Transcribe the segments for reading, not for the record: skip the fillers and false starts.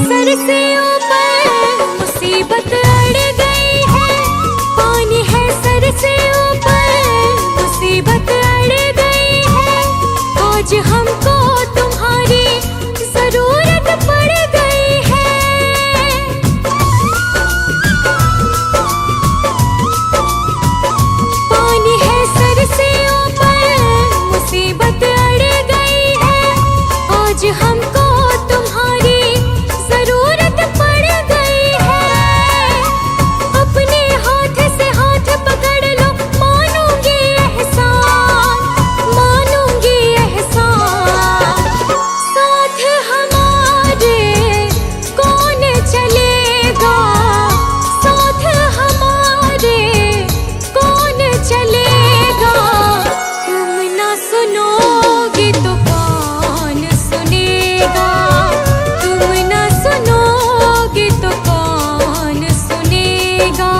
सर से ऊपर मुसीबत अड़ गई है। पानी है सर से ऊपर मुसीबत अड़ गई है। आज हमको तुम्हारी जरूरत पड़ गई है। पानी है सर से ऊपर मुसीबत अड़ गई है। आज हमको तुम्हारी जरूरत पड़ गई है। अपने हाथ से हाथ पकड़ लो, मानूंगी एहसान, मानूंगी एहसान। साथ हमारे कौन चलेगा, साथ हमारे कौन चलेगा। तुम ना सुनोगे तो कौन सुनेगा, तुम ना सुनोगे तो कौन सुनेगा।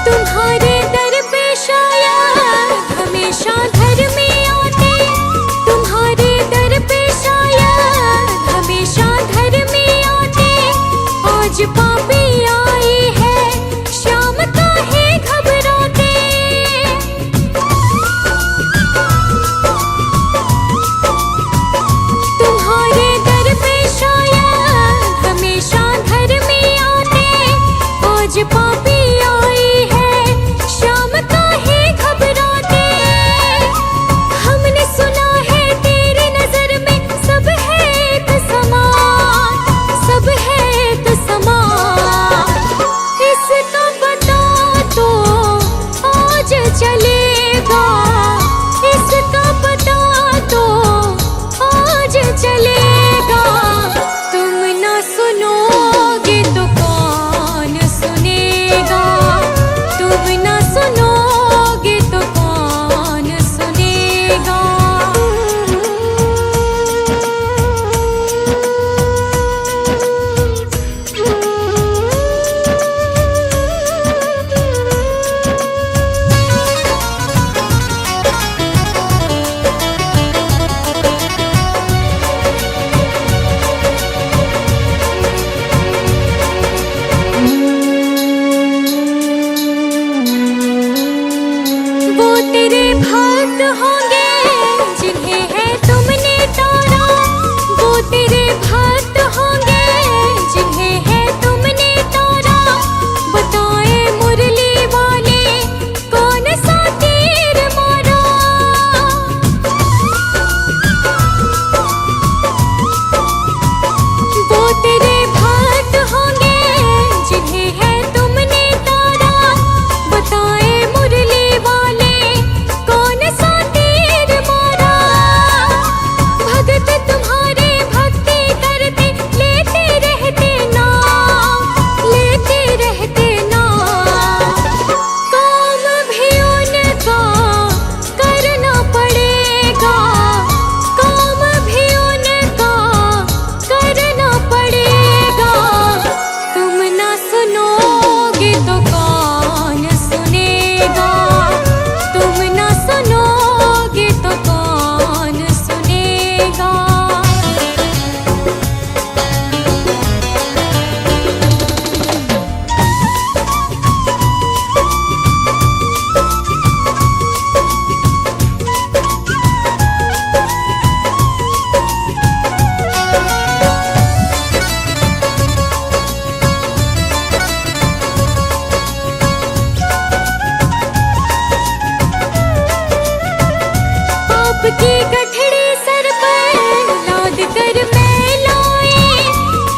तुम्हारे दर पे शायद हमेशा धर्मी आते, तुम्हारे दर पे शायद हमेशा धर्मी आते। आज पापी आई है, शाम काहे घबराते। तुम्हारे दर पे शायद हमेशा धर्मी आते। आज पापी आई है, शाम काहे घबराते। हमने सुना है तेरी नजर में सब है एक समान, सब है एक समान। इसका पता तो आज चलेगा, इसका पता तो आज चलेगा। तुम ना सुनोगे तो कौन सुनेगा, तुम ना सुनोगे तो कौन सुनेगा। वो तेरे भक्त होंगे जिन्हें है तुमने तारा, वो तेरे भक्त होंगे जिन्हें है तुमने तारा। बताए मुरली वाले कौन सा तीर मारा। वो तेरे भक्त होंगे जिन्हें है तुमने तारा। बताए मुरली वाले कौन सा तीर मारा। भगत तुम्हारे भक्ति करते लेते रहते नाम, लेते रहते नाम। काम भी उनका करना पड़ेगा, काम भी उनका करना पड़ेगा। तुम ना सुनोगे तो कौन सुनेगा, तुम ना सुनोगे तो कौन सुनेगा। पाप की गठड़ी सर पर लाद कर मैं लाए,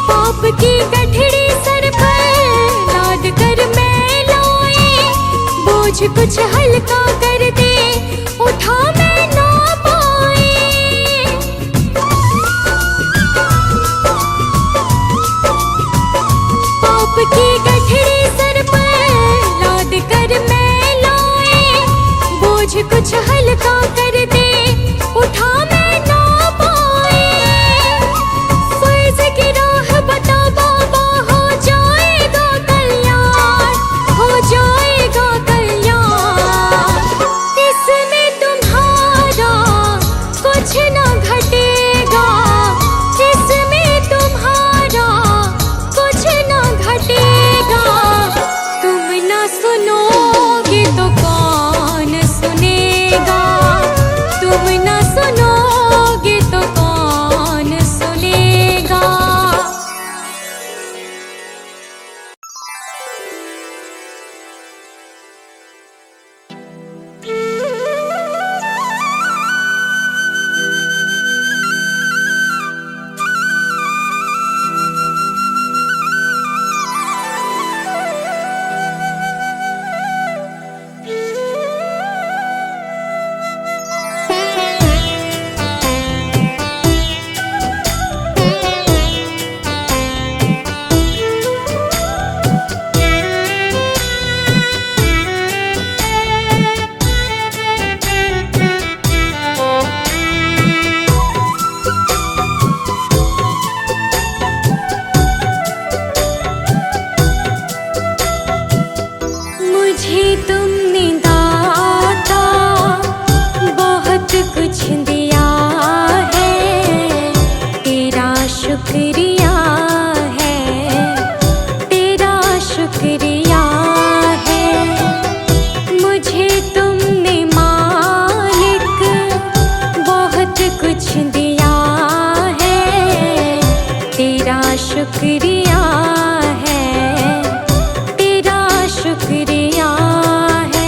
पाप की गठड़ी सर पर लाद कर मैं लाए। बोझ कुछ हल्का कर दे, उठा मैं ना पाए। पाप की गठड़ी सर पर तुमने दाता बहुत कुछ दिया है, तेरा शुक्रिया है, तेरा शुक्रिया है। मुझे तुमने मालिक बहुत कुछ दिया है, तेरा शुक्रिया है, तेरा शुक्रिया है।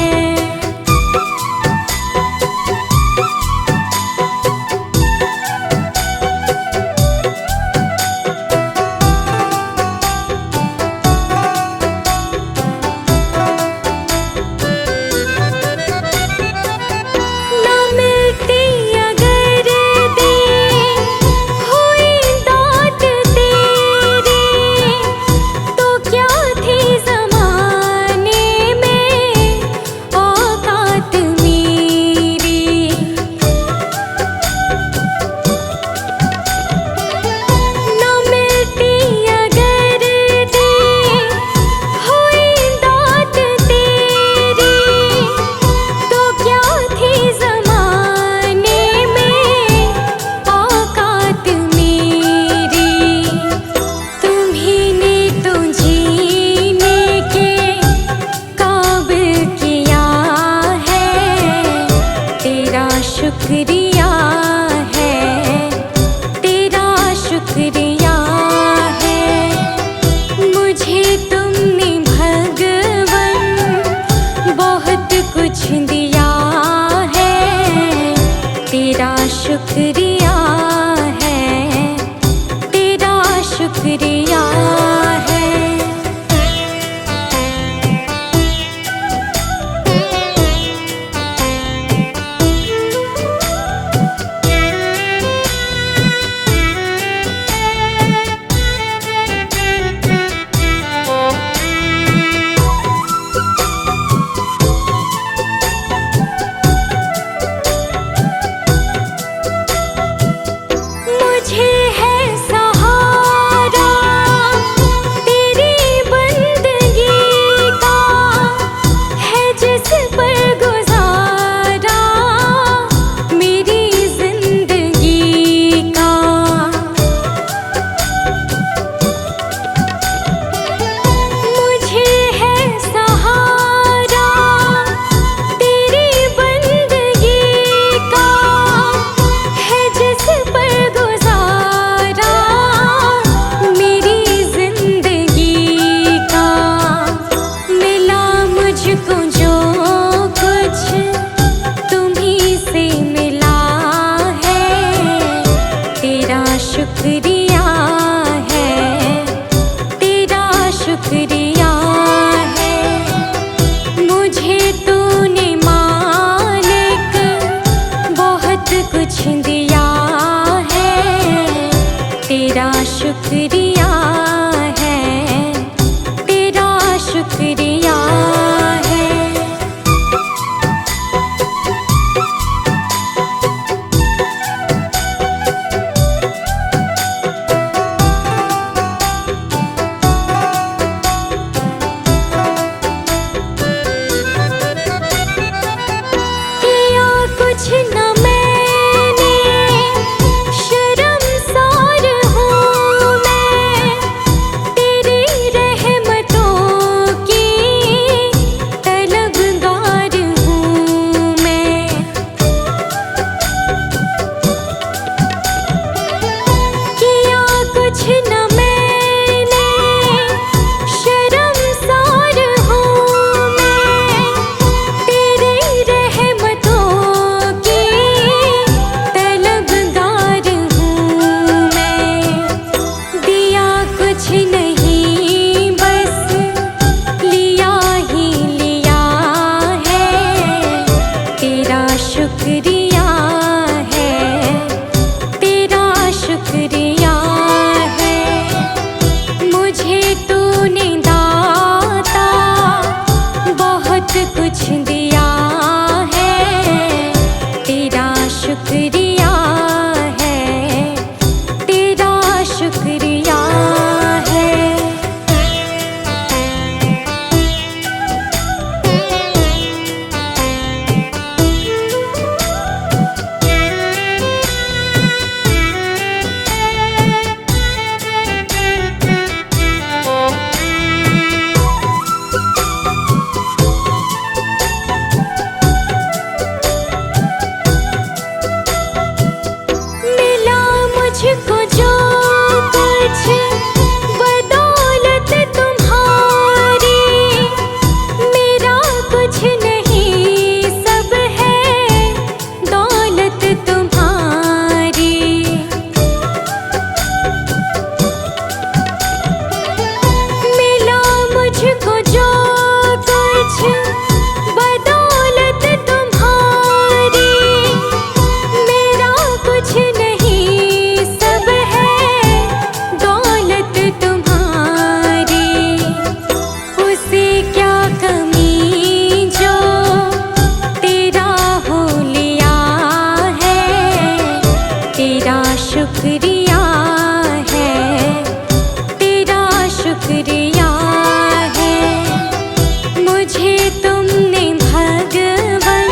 मुझे तुमने भगवन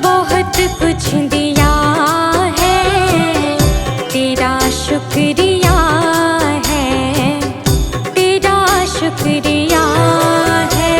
बहुत कुछ दिया है, तेरा शुक्रिया है, तेरा शुक्रिया है।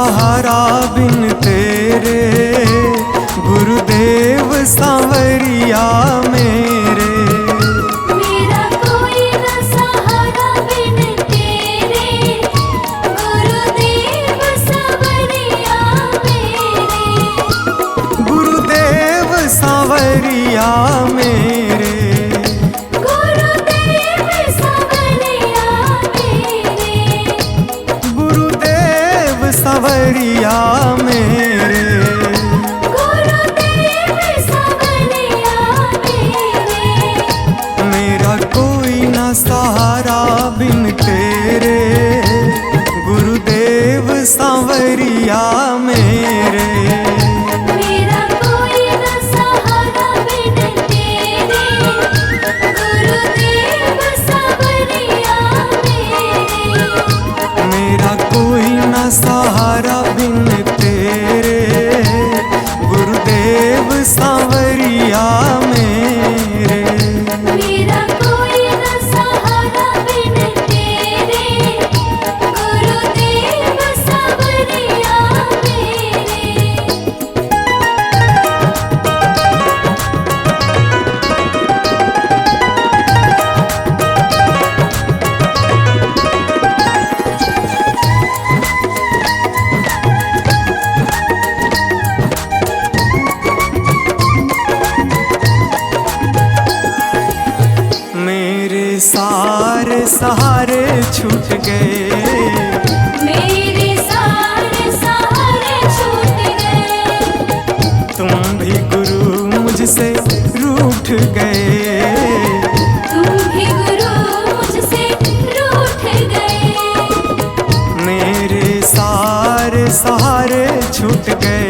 सहारा बिन तेरे, गुरुदेव सांवरिया मेरे। मेरा कोई न सहारा बिन तेरे, गुरुदेव सांवरिया मेरे। गुरुदेव सांवरिया मेरे, गुरुदेव सांवरिया मेरे। गुरुदेव सांवरिया मेरे। गुरुदेव सांवरिया मेरे। मेरा कोई ना सहारा बिन तेरे, गुरुदेव सांवरिया मेरे। मेरा कोई न सहारा बिन तेरे, गुरुदेव सांवरिया मेरे। मेरा कोई ना सहारा बिन तेरे, गुरुदेव सांवरिया मेरे। मेरा कोई न सहारा बिन तेरे, गुरुदेव सांवरिया मेरे। मेरे सारे सहारे छूट गए, मेरे सारे सहारे छूट गए। तुम भी गुरु मुझसे रूठ गए। तुम भी गुरु मुझसे रूठ गए। मेरे सारे सहारे छूट गए,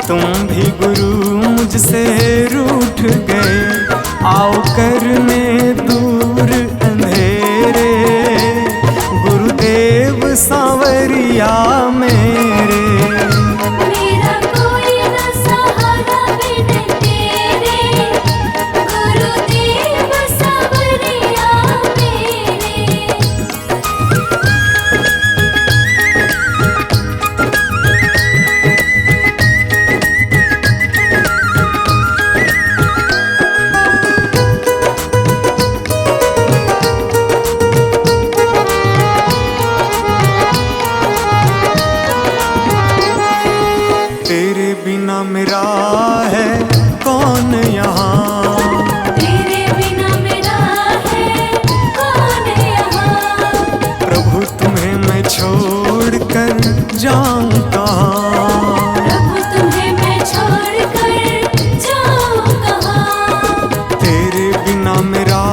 तुम भी गुरु मुझसे रूठ गए। आओ करने दूर अंधेरे, गुरुदेव सांवरिया मेरे। मेरा कोई न सहारा बिन तेरे, गुरुदेव सांवरिया मेरे। तेरे बिना मेरा है कौन यहाँ, तेरे बिना मेरा है कौन यहाँ। प्रभु तुम्हें मैं छोड़ कर जाऊँ कहाँ। प्रभु तुम्हें मैं छोड़ कर जाऊँ कहाँ। तेरे बिना मेरा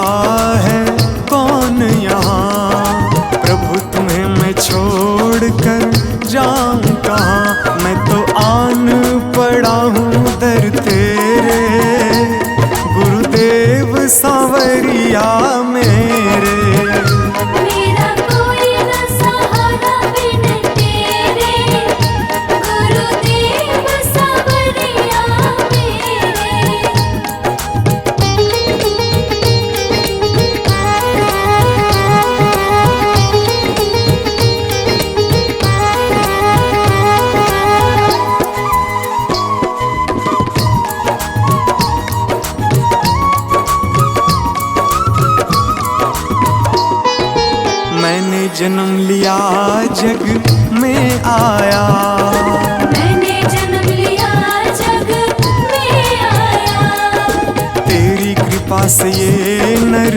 है कौन यहाँ, प्रभु तुम्हें मैं छोड़ कर जाऊँ कहाँ। मैं तो आन पड़ा हूँ दर तेरे, गुरुदेव सांवरिया मेरे। मेरा कोई न सहारा बिन तेरे, गुरुदेव सांवरिया मेरे। मैंने जन्म लिया जग में आया, मैंने जन्म लिया जग में आया। तेरी कृपा से ये नर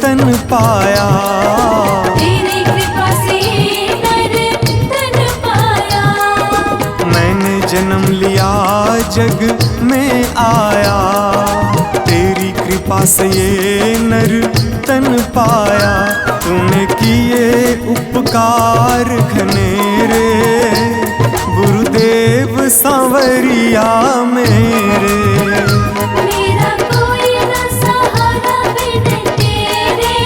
तन पाया। तेरी कृपा से नर तन पाया। मैंने जन्म लिया जग में आया, तेरी कृपा से ये नर तन पाया। तूने किए उपकार घनेरे, गुरुदेव सांवरिया मेरे। मेरा कोई न सहारा बिन तेरे,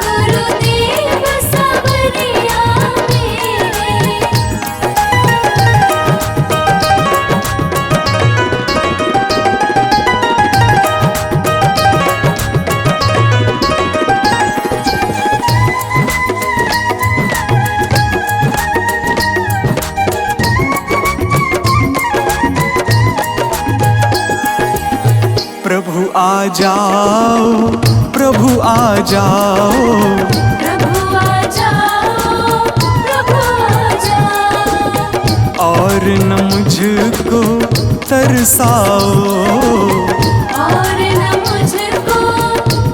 गुरुदेव सांवरिया मेरे। आ जाओ, प्रभु आ जाओ, प्रभु आ जाओ, प्रभु आ जाओ। और न मुझको तरसाओ, और न मुझको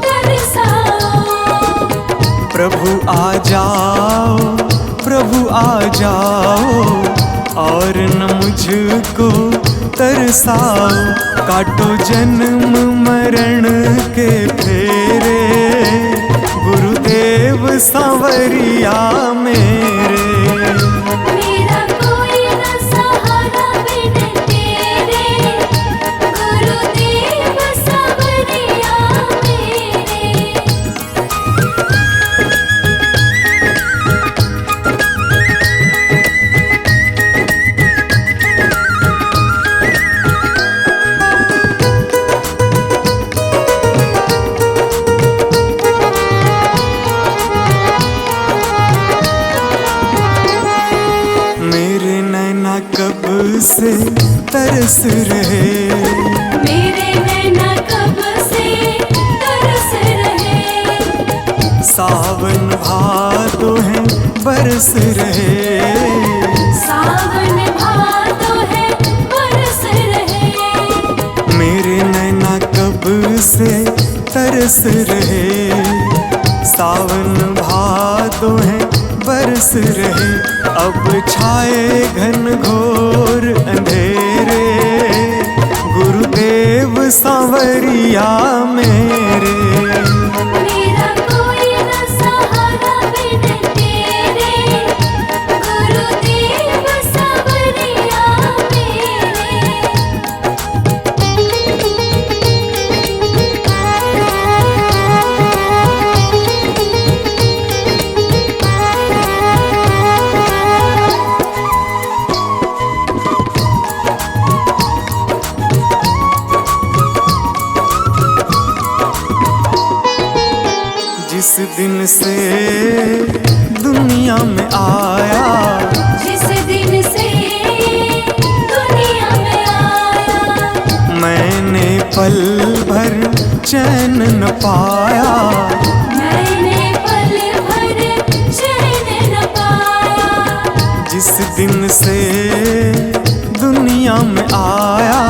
तरसाओ। प्रभु आ जाओ, प्रभु आ जाओ, और न मुझको तरसाओ। काटो जन्म मरण के फेरे, गुरुदेव सांवरिया मेरे। मेरा कोई न सहारा बिन तेरे, गुरुदेव सांवरिया मेरे। मेरे नैना कब से तरस रहे, मेरे नैना कब से तरस रहे। सावन भादो है बरस रहे, सावन भादो है बरस रहे। मेरे नैना कब से तरस रहे, सावन भादो है बरस रहे। अब छाए घन घोर अंधेरे, गुरुदेव सांवरिया मेरे। मेरा कोई न सहारा बिन तेरे, गुरुदेव सांवरिया जिस दिन से दुनिया में आया, जिस दिन से दुनिया में आया। मैंने पल भर चैन न पाया, मैंने पल भर चैन न पाया। जिस दिन से दुनिया में आया,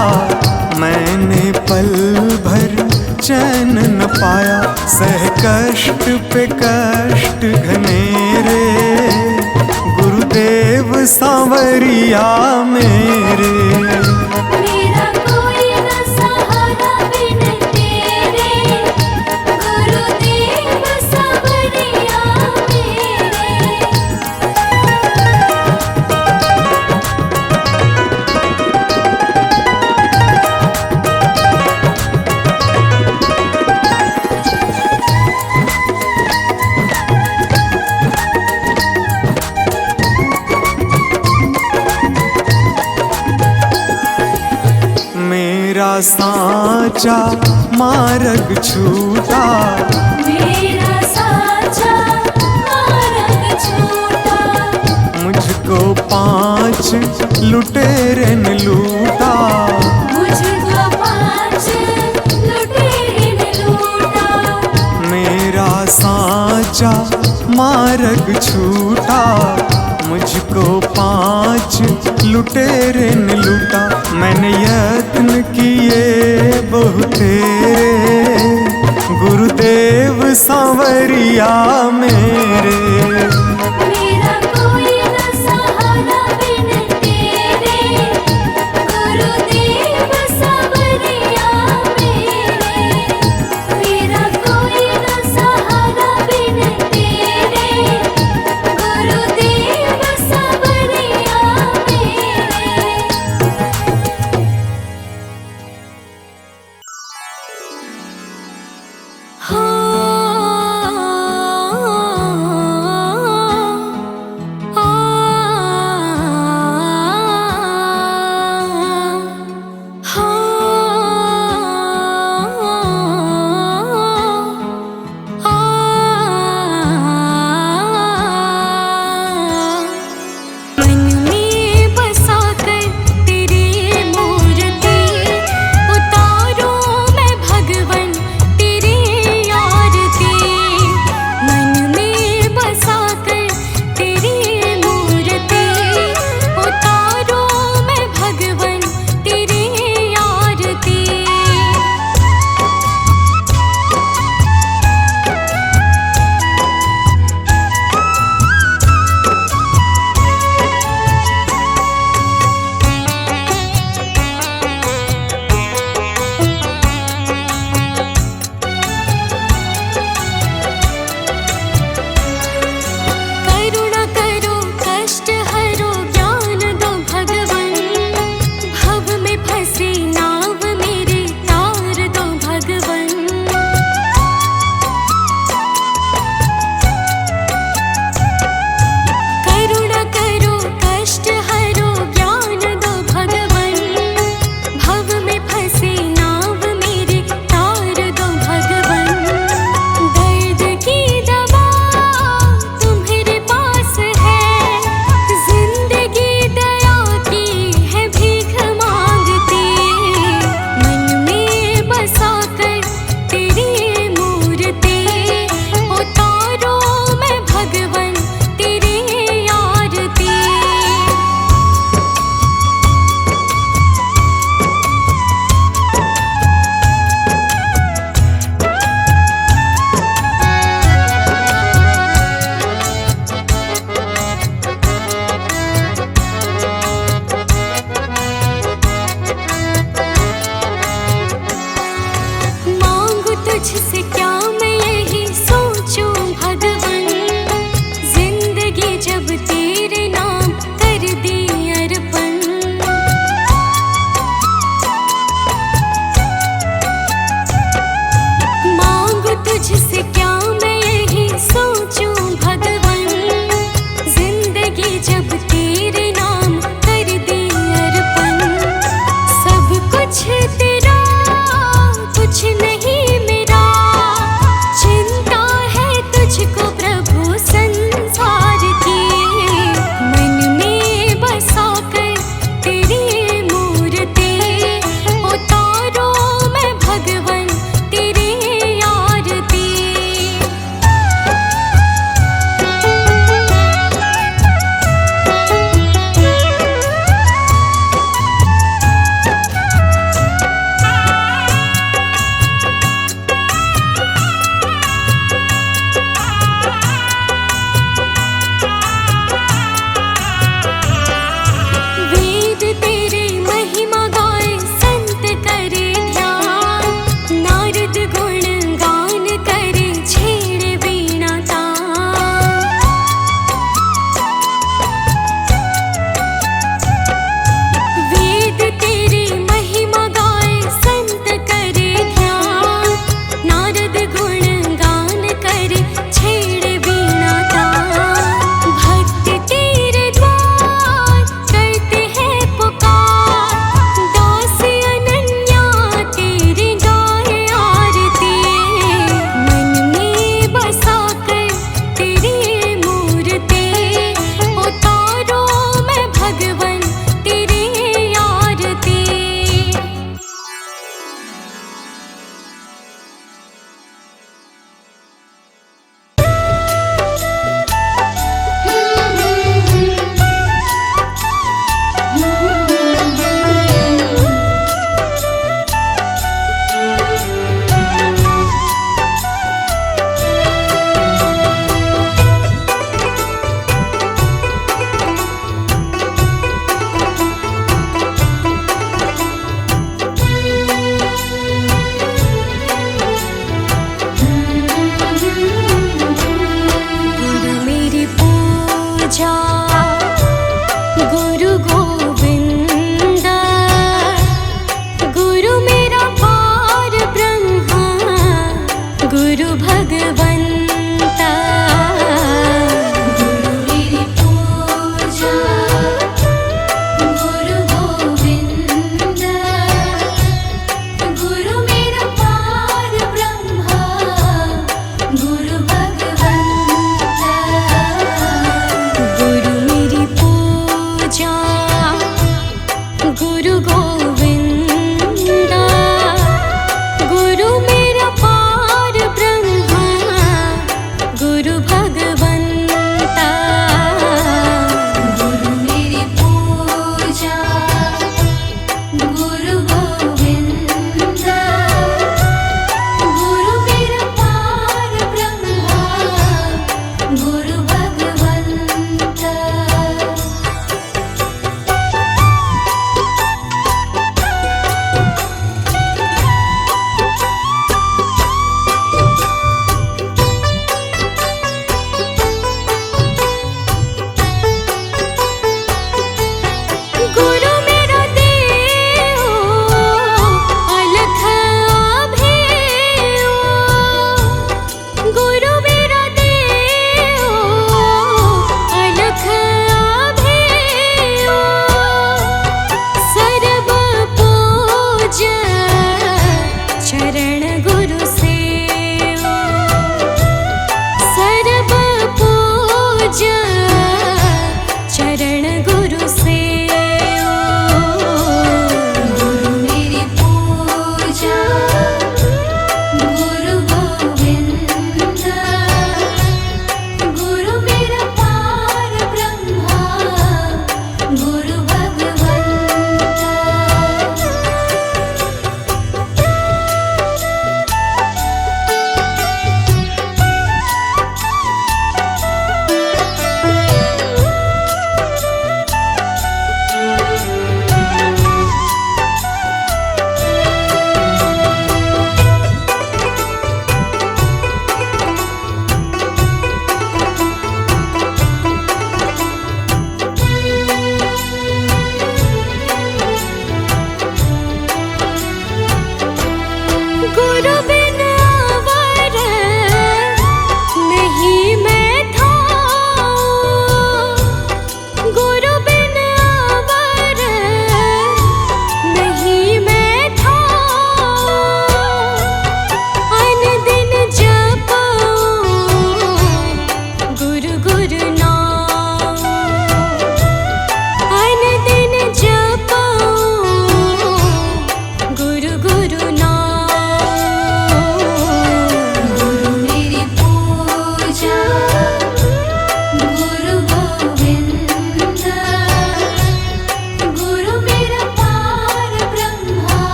मैंने पल भर चैन न पाया। सह कष्ट पे कष्ट घनेरे, गुरुदेव सांवरिया मेरे। मेरा कोई न सहारा बिन तेरे, गुरुदेव सांवरिया मेरे। मेरा साचा मार्ग छूटा, मेरा साचा मार्ग छूटा। मुझको 5 लुटेरे ने लूटा, मुझको 5 लुटेरे ने लूटा। मेरा साचा मार्ग छूटा, मुझको 5 लुटेरे ने लूटा। मैंने यत्न किए बहुतेरे, गुरुदेव सांवरिया मेरे। मेरा कोई न सहारा बिन तेरे, गुरुदेव सांवरिया मेरे। मेरा कोई न सहारा बिन तेरे, गुरुदेव सांवरिया मेरे। हो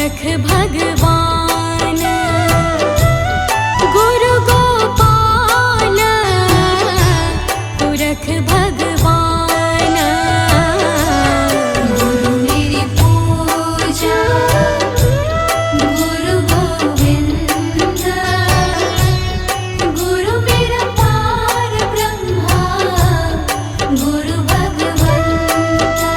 पुरख भगवान गुरु गोपाल पुरख भगवान गुरु मेरी पूजा गुरु गोविंद गुरु मेरा पार ब्रह्मा गुरु भगवंता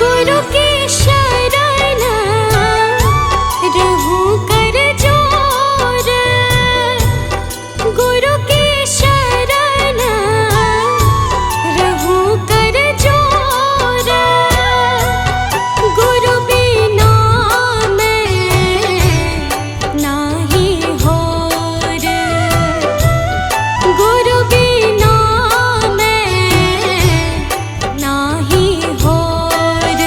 गुरु की शरण रहूं कर जोर गुरु की शरण रहूं कर जोर गुरु बिना मैं नाही होर गुरु बिना मैं नाही होर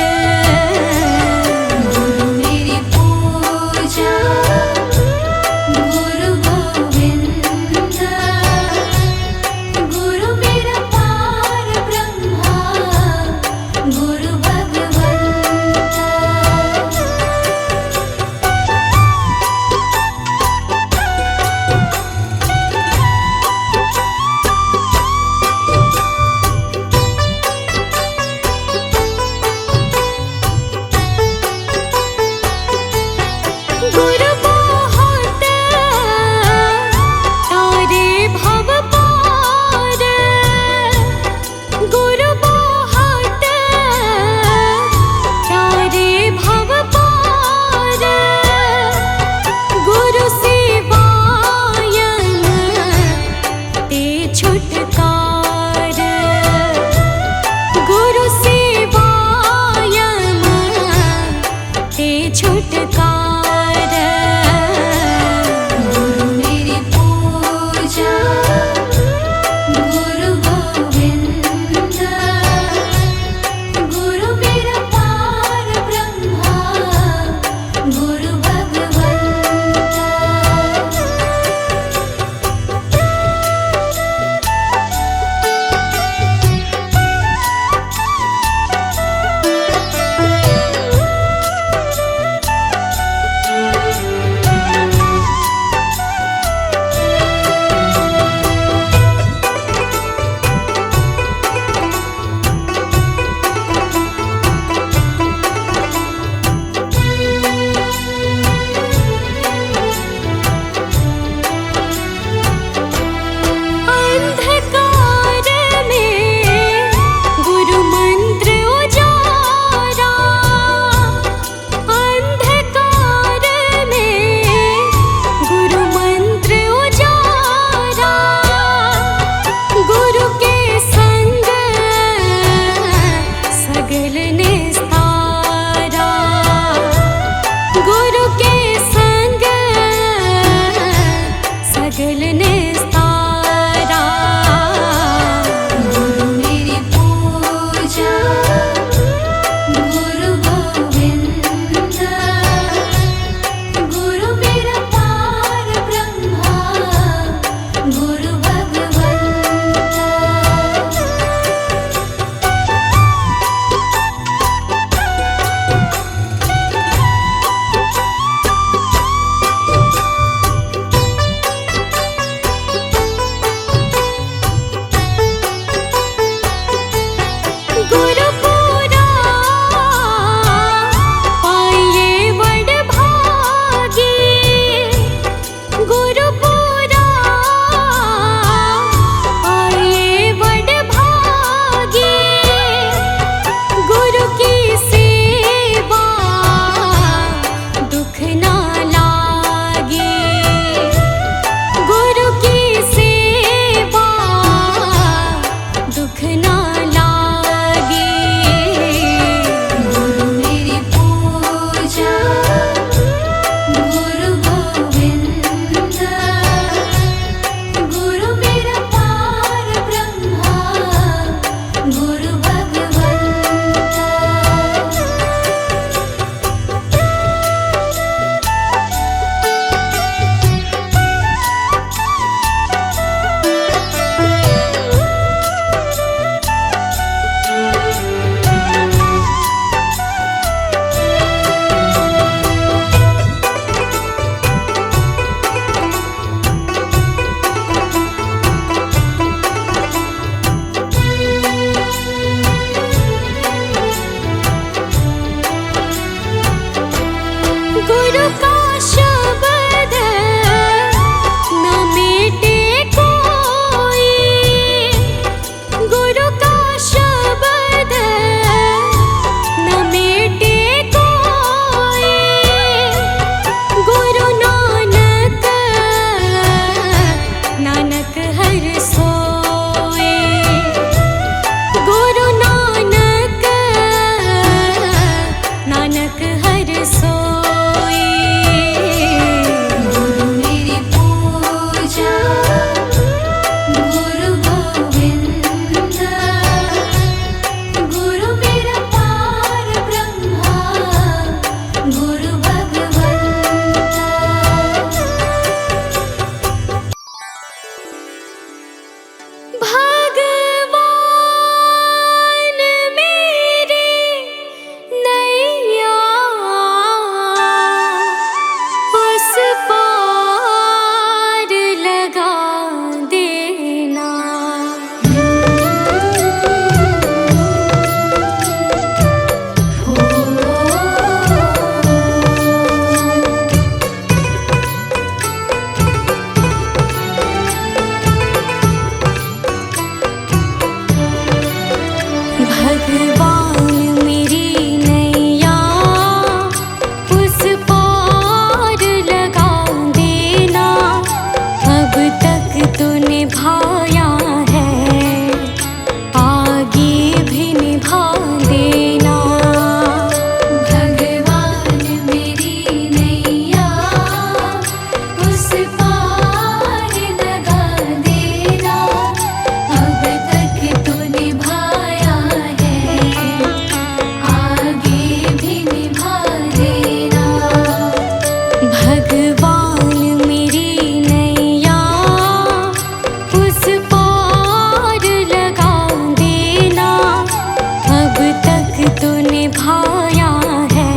निभाया है,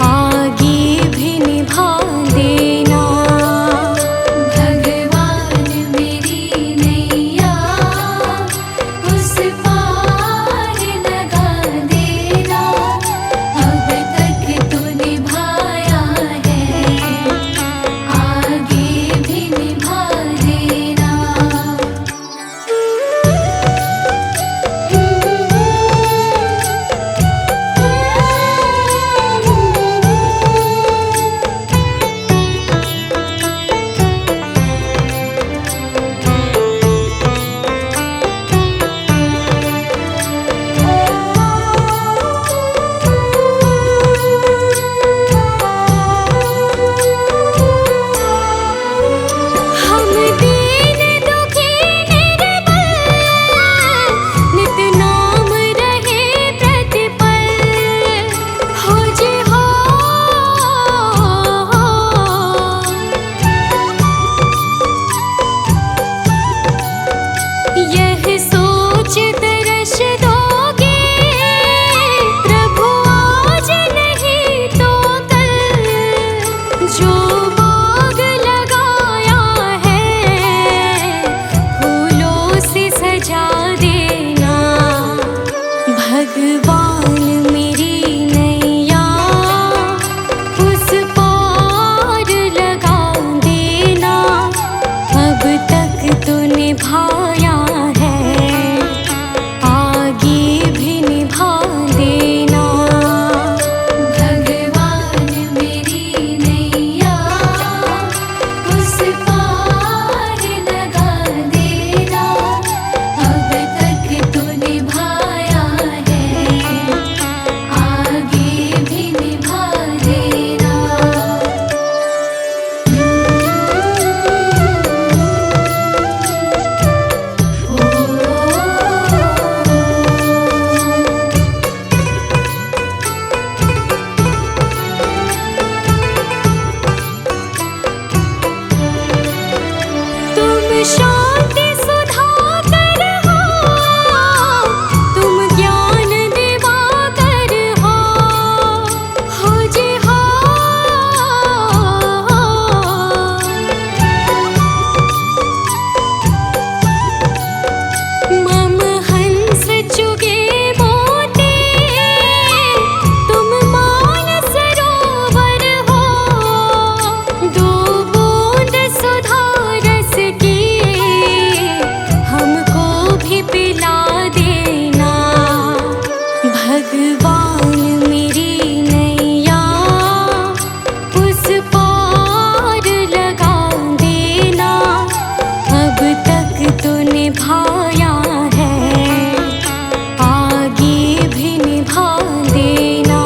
आगे भी निभा देना। भगवान मेरी नैया उस पार लगा देना, अब तक तो निभाया है, आगे भी निभा देना। हम दीन दुखी निर्बल, नित नाम रहे प्रतिपल, हो जी हो। यह सोच तरस दोगे प्रभु आज नहीं तो कल, जो बाग लगाया है फूलों से सजा देना। भगवान मेरी नैया उस पार लगा देना, अब तक तो निभाया है, आगे भी निभा देना। भगवान मेरी नैया उस पार लगा देना, अब तक तो निभाया है, आगे भी निभा देना। तुम शांति सुधाकर हो, तुम ज्ञान दिवाकर हो जी हो। मम हंस चुगे मोती, तुम मान सरोवर हो, दो बूंद सुधा रस की हमको भी पिला देना। भगवान मेरी नैया उस पार लगा देना, अब तक तो निभाया है, आगे भी निभा देना।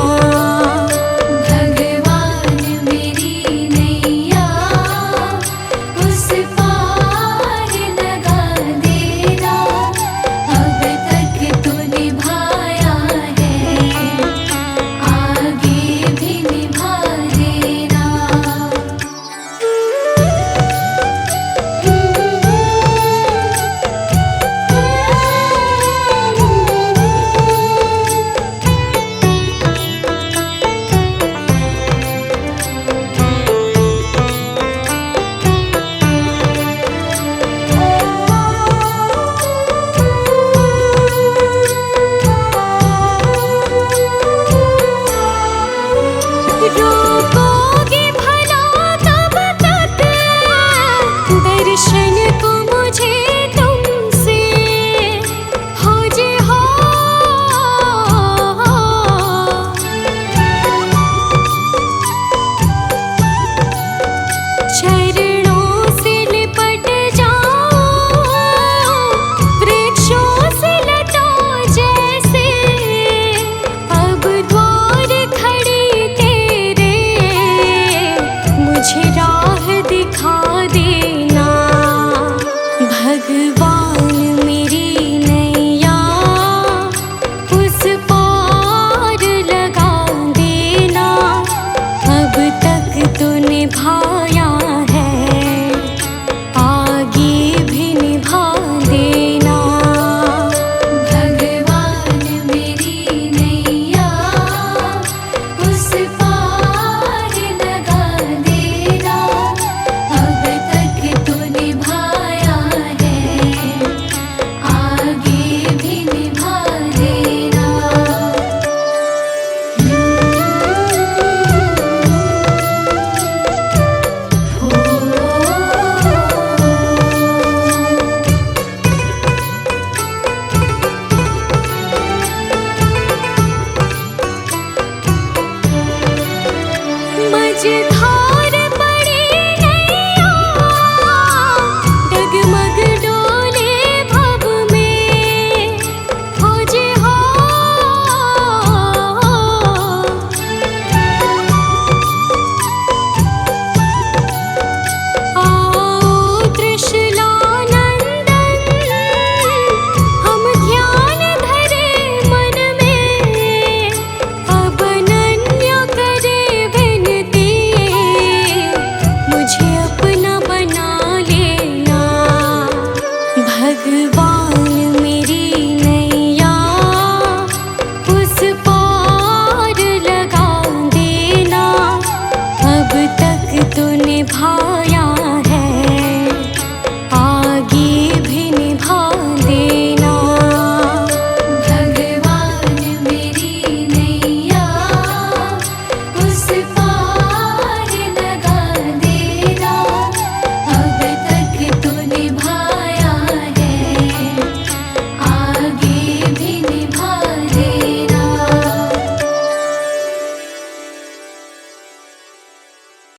भगवान मेरी नैया उस पार लगा देना, अब तक तो निभाया है, आगे भी निभा देना। रोज